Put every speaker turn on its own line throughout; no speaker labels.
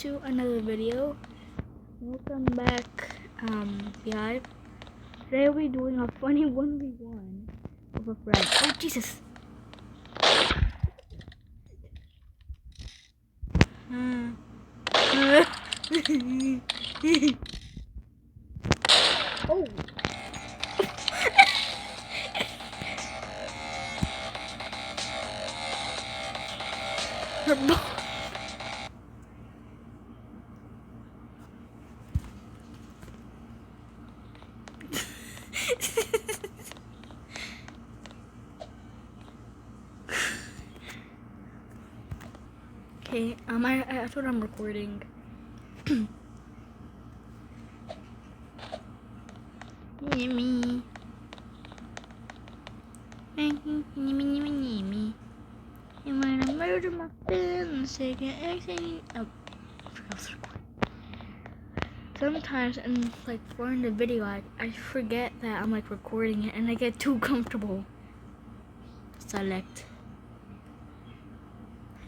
to another video. Welcome back, Beehive. Today we'll be doing a funny 1v1 with a friend. Oh, Jesus! Oh! Her ball. Okay, I thought I'm recording. Me. Me. And when I murder my friends, take an exit. Oh, I forgot to record. Sometimes, and like during the video, I forget that I'm like recording it, and I get too comfortable. Select.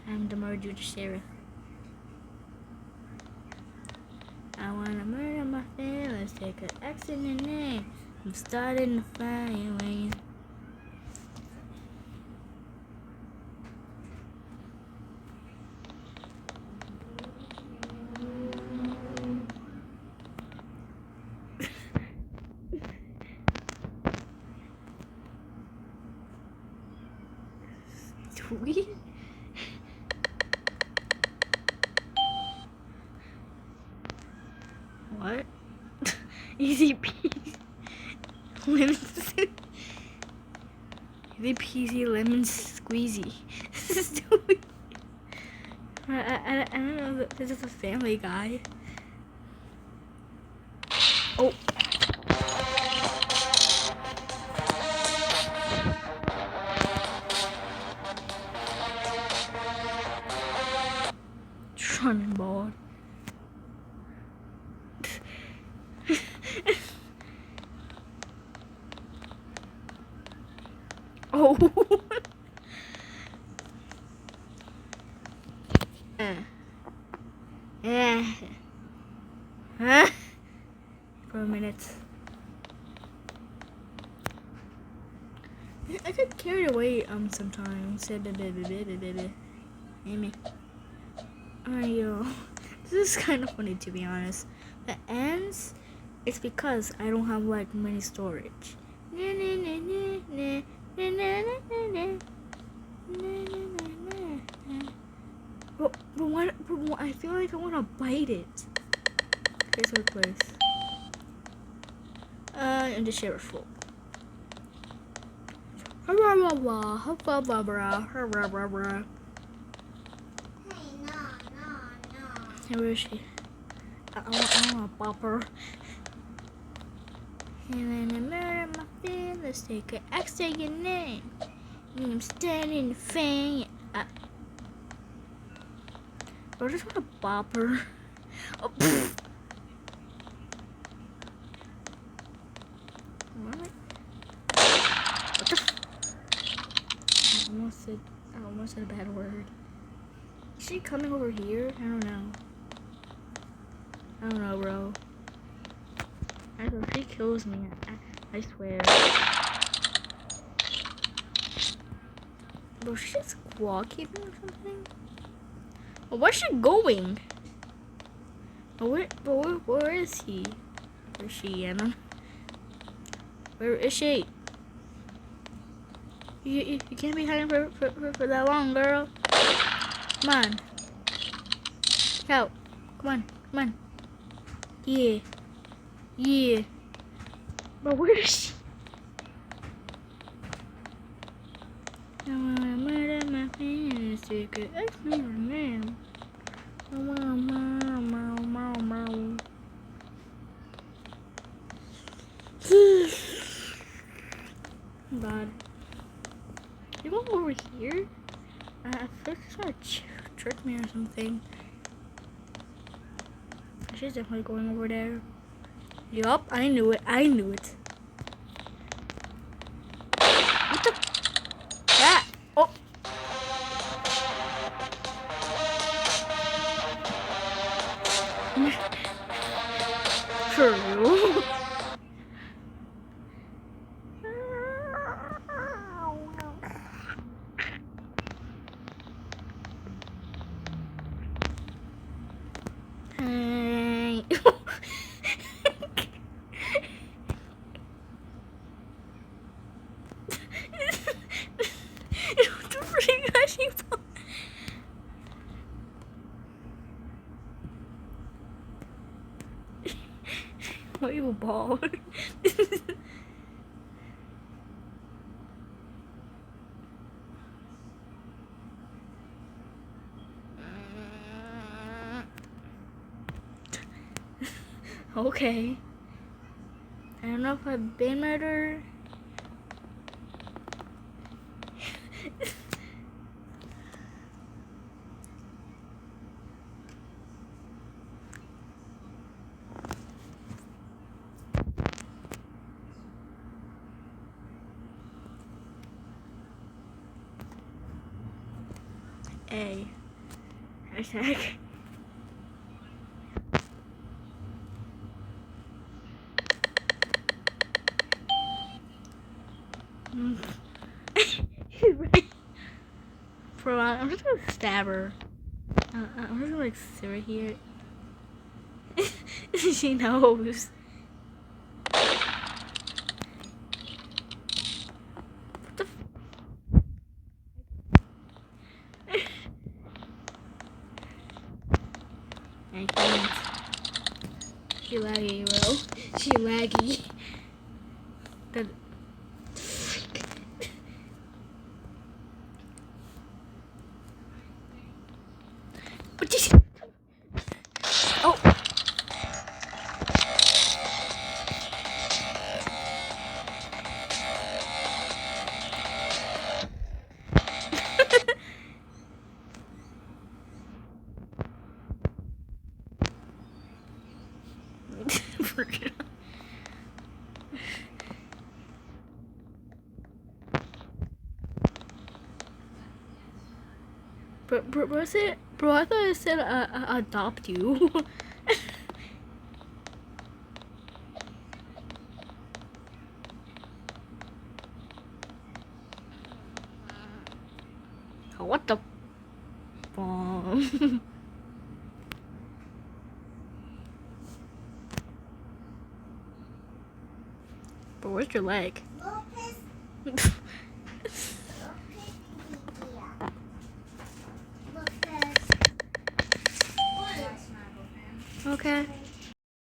I'm the murder sheriff. I wanna murder my friend. Let's take an accident name. I'm starting to find ways. Sweet. What? Easy peasy. Lemon. Easy peasy lemon squeezy. Stupid. I don't know that this is a Family Guy. Oh. Running ball. Oh. Huh? For a minute. I get carried away sometimes. Amy. Yo, this is kind of funny to be honest. The ends, it's because I don't have like many storage. But what, I feel like I want to bite it. Here's our place. And the share full. Hey, where is she? I want to pop her. And then I murder my friend. Let's take an X to your name. And I'm standing in the fan. I just want to bop her. Oh, what? What the I almost said a bad word. Is she coming over here? I don't know. I don't know, bro. I don't know if she kills me. I swear. Bro, she's just walking or something? Well, where's she going? Where is he? Where is she, Anna? Where is she? You can't be hiding for that long, girl. Come on. Out. Come on. Yeah. But where is she? I wanna murder my friends, take an X-Men name. God. You go over here? I feel like she's gonna trick me or something. She's definitely going over there. Yup, I knew it. What the? That? Oh. True. Hey. What the freak are you for? Why are you bald? Okay. I don't know if I've been murdered. A. Hashtag. She's right. Bro, I'm just gonna stab her. I'm just gonna like sit right here. She knows. What the I can't. She laggy, bro. She laggy. That. What did you? Oh. Bro, I thought it said adopt you. What the bomb? Bro, where's your leg? Okay.